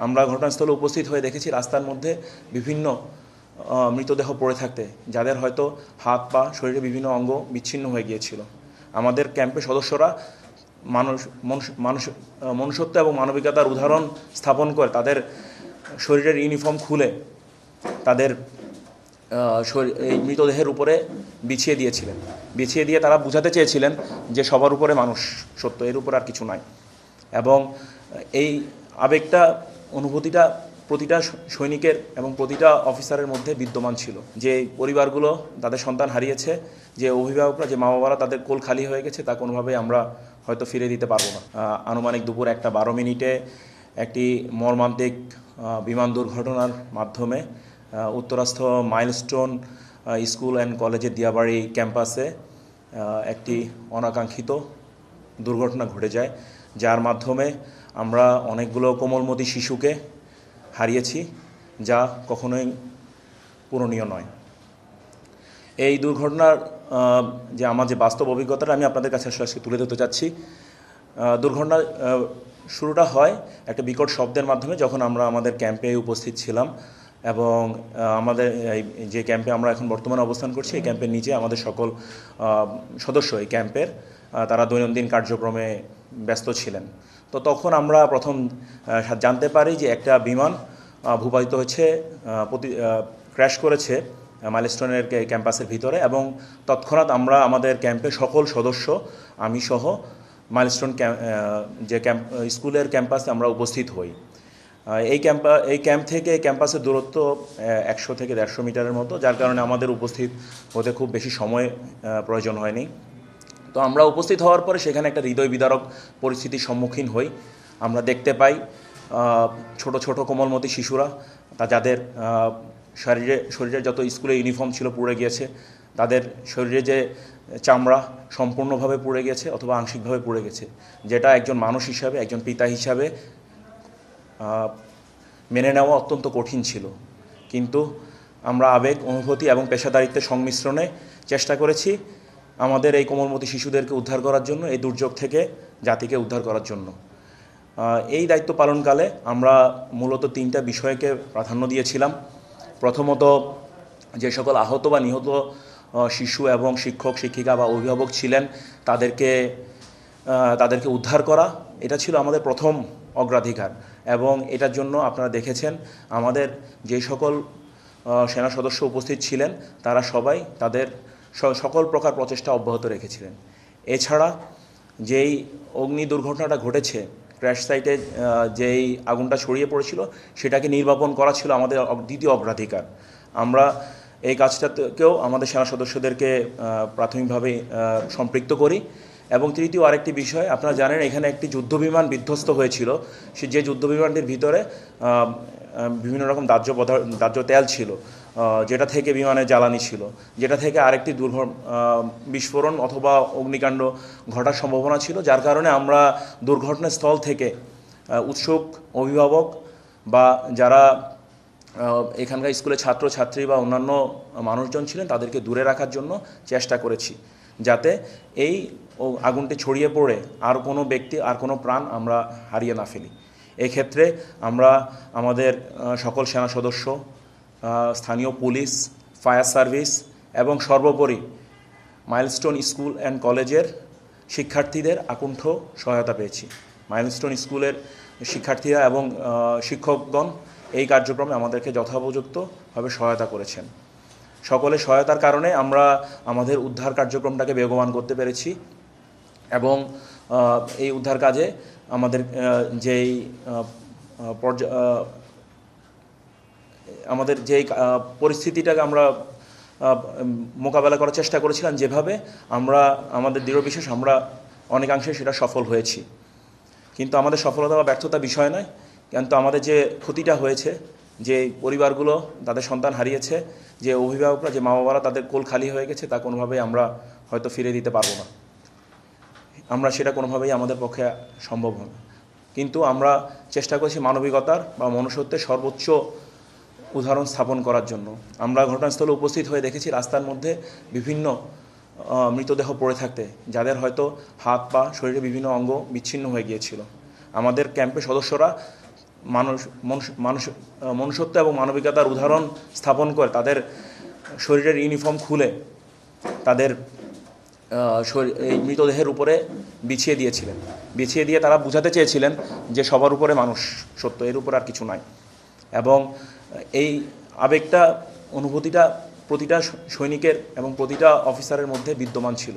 আমরা ঘটনাস্থলে উপস্থিত হয়ে দেখেছি রাস্তার মধ্যে বিভিন্ন মৃতদেহ পড়ে থাকতে, যাদের হয়তো হাত পা শরীরে বিভিন্ন অঙ্গ বিচ্ছিন্ন হয়ে গিয়েছিল। আমাদের ক্যাম্পের সদস্যরা মনুষ্যত্ব এবং মানবিকতার উদাহরণ স্থাপন করে তাদের শরীরের ইউনিফর্ম খুলে তাদের এই মৃতদেহের উপরে বিছিয়ে দিয়ে তারা বোঝাতে চেয়েছিলেন যে সবার উপরে মানুষ সত্য, এর উপর আর কিছু নাই। এবং এই আবেগটা, অনুভূতিটা প্রতিটা সৈনিকের এবং প্রতিটা অফিসারের মধ্যে বিদ্যমান ছিল। যে পরিবারগুলো তাদের সন্তান হারিয়েছে, যে অভিভাবকরা, যে মা বাবারা তাদের কোল খালি হয়ে গেছে, তা কোনোভাবেই আমরা হয়তো ফিরে দিতে পারবো না। আনুমানিক দুপুর 1:12 একটি মর্মান্তিক বিমান দুর্ঘটনার মাধ্যমে উত্তরাস্থ মাইলস্টোন স্কুল অ্যান্ড কলেজের দিয়াবাড়ি ক্যাম্পাসে একটি অনাকাঙ্ক্ষিত দুর্ঘটনা ঘটে যায়, যার মাধ্যমে আমরা অনেকগুলো কোমলমতি শিশুকে হারিয়েছি, যা কখনোই পূরণীয় নয়। এই দুর্ঘটনার যে আমার যে বাস্তব অভিজ্ঞতাটা আমি আপনাদের কাছে আসলে তুলে ধরতে চাচ্ছি। দুর্ঘটনার শুরুটা হয় একটা বিকট শব্দের মাধ্যমে, যখন আমরা আমাদের ক্যাম্পে উপস্থিত ছিলাম। এবং আমাদের যে ক্যাম্পে আমরা এখন বর্তমানে অবস্থান করছি, এই ক্যাম্পের নিচে আমাদের সকল সদস্য এই ক্যাম্পের তারা দৈনন্দিন কার্যক্রমে ব্যস্ত ছিলেন। তো তখন আমরা প্রথম জানতে পারি যে একটা বিমান ভূপাতিত হচ্ছে, ক্র্যাশ করেছে মাইলস্টোনের ক্যাম্পাসের ভিতরে। এবং তৎক্ষণাৎ আমরা আমাদের ক্যাম্পের সকল সদস্য, আমি সহ, মাইলস্টোন স্কুলের ক্যাম্পাসে আমরা উপস্থিত হই। এই ক্যাম্প থেকে ক্যাম্পাসের দূরত্ব 100 থেকে 150 মিটারের মতো, যার কারণে আমাদের উপস্থিত হতে খুব বেশি সময় প্রয়োজন হয়নি। তো আমরা উপস্থিত হওয়ার পরে সেখানে একটা হৃদয় বিদারক পরিস্থিতির সম্মুখীন হই। আমরা দেখতে পাই ছোট ছোট কোমলমতি শিশুরা, যাদের শরীরে যত স্কুলে ইউনিফর্ম ছিল পুড়ে গিয়েছে, তাদের শরীরে যে চামড়া সম্পূর্ণভাবে পুড়ে গেছে অথবা আংশিকভাবে পুড়ে গেছে, যেটা একজন মানুষ হিসাবে, একজন পিতা হিসাবে মেনে নেওয়া অত্যন্ত কঠিন ছিল। কিন্তু আমরা আবেগ, অনুভূতি এবং পেশাদারিত্বের সংমিশ্রণে চেষ্টা করেছি আমাদের এই কোমলমতি শিশুদেরকে উদ্ধার করার জন্য, এই দুর্যোগ থেকে জাতিকে উদ্ধার করার জন্য। এই দায়িত্ব পালনকালে আমরা মূলত 3টা বিষয়কে প্রাধান্য দিয়েছিলাম। প্রথমত, যে সকল আহত বা নিহত শিশু এবং শিক্ষক শিক্ষিকা বা অভিভাবক ছিলেন, তাদেরকে উদ্ধার করা, এটা ছিল আমাদের প্রথম অগ্রাধিকার। এবং এটার জন্য আপনারা দেখেছেন আমাদের যে সকল সেনা সদস্য উপস্থিত ছিলেন, তারা সবাই তাদের সকল প্রকার প্রচেষ্টা অব্যাহত রেখেছিলেন। এছাড়া যেই অগ্নি দুর্ঘটনাটা ঘটেছে, ক্র্যাশ সাইটে যেই আগুনটা ছড়িয়ে পড়েছিল, সেটাকে নির্বাপন করা ছিল আমাদের দ্বিতীয় অগ্রাধিকার। আমরা এই কাজটাকেও আমাদের সেনা সদস্যদেরকে প্রাথমিকভাবে সম্পৃক্ত করি। এবং তৃতীয় আরেকটি বিষয়, আপনারা জানেন এখানে একটি যুদ্ধবিমান বিধ্বস্ত হয়েছিল। যে যুদ্ধবিমানটির ভিতরে বিভিন্ন রকম দাহ্য তেল ছিল, যেটা থেকে বিমানে জ্বালানি ছিল, যেটা থেকে আরেকটি বিস্ফোরণ অথবা অগ্নিকাণ্ড ঘটার সম্ভাবনা ছিল। যার কারণে আমরা দুর্ঘটনাস্থল থেকে উৎসুক অভিভাবক বা যারা এখানকার স্কুলের ছাত্রছাত্রী বা অন্যান্য মানুষজন ছিলেন, তাদেরকে দূরে রাখার জন্য চেষ্টা করেছি, যাতে এই আগুনটি ছড়িয়ে পড়ে আর কোনো ব্যক্তি, আর কোনো প্রাণ আমরা হারিয়ে না ফেলি। এই ক্ষেত্রে আমরা আমাদের সকল সেনা সদস্য, স্থানীয় পুলিশ, ফায়ার সার্ভিস এবং সর্বোপরি মাইলস্টোন স্কুল অ্যান্ড কলেজের শিক্ষার্থীদের আকুণ্ঠ সহায়তা পেয়েছি। মাইলস্টোন স্কুলের শিক্ষার্থীরা এবং শিক্ষকগণ এই কার্যক্রমে আমাদেরকে যথোপযুক্তভাবে সহায়তা করেছেন। সকলের সহায়তার কারণে আমরা আমাদের উদ্ধার কার্যক্রমটাকে বেগবান করতে পেরেছি। এবং এই উদ্ধার কাজে আমাদের যেই পরিস্থিতিটাকে আমরা মোকাবেলা করার চেষ্টা করেছিলাম, যেভাবে আমাদের দৃঢ় বিশ্বাস আমরা অনেকাংশে সেটা সফল হয়েছি। কিন্তু আমাদের সফলতা বা ব্যর্থতা বিষয় নয়, কিন্তু আমাদের যে ক্ষতিটা হয়েছে, যে পরিবারগুলো তাদের সন্তান হারিয়েছে, যে অভিভাবকরা, যে মা বাবারা তাদের কোল খালি হয়ে গেছে, তা কোনোভাবেই আমরা হয়তো ফিরে দিতে পারবো না। আমরা সেটা কোনোভাবেই আমাদের পক্ষে সম্ভব হবে। কিন্তু আমরা চেষ্টা করছি মানবিকতার বা মনুষ্যত্বের সর্বোচ্চ উদাহরণ স্থাপন করার জন্য। আমরা ঘটনাস্থলে উপস্থিত হয়ে দেখেছি রাস্তার মধ্যে বিভিন্ন মৃতদেহ পড়ে থাকতে, যাদের হয়তো হাত পা শরীরে বিভিন্ন অঙ্গ বিচ্ছিন্ন হয়ে গিয়েছিল। আমাদের ক্যাম্পের সদস্যরা মনুষ্যত্ব এবং মানবিকতার উদাহরণ স্থাপন করে তাদের শরীরের ইউনিফর্ম খুলে তাদের এই মৃতদেহের উপরে বিছিয়ে দিয়েছিলেন। বিছিয়ে দিয়ে তারা বোঝাতে চেয়েছিলেন যে সবার উপরে মানুষ সত্য, এর উপর আর কিছু নয়। এবং এই আবেগটা, অনুভূতিটা প্রতিটা সৈনিকের এবং প্রতিটা অফিসারের মধ্যে বিদ্যমান ছিল।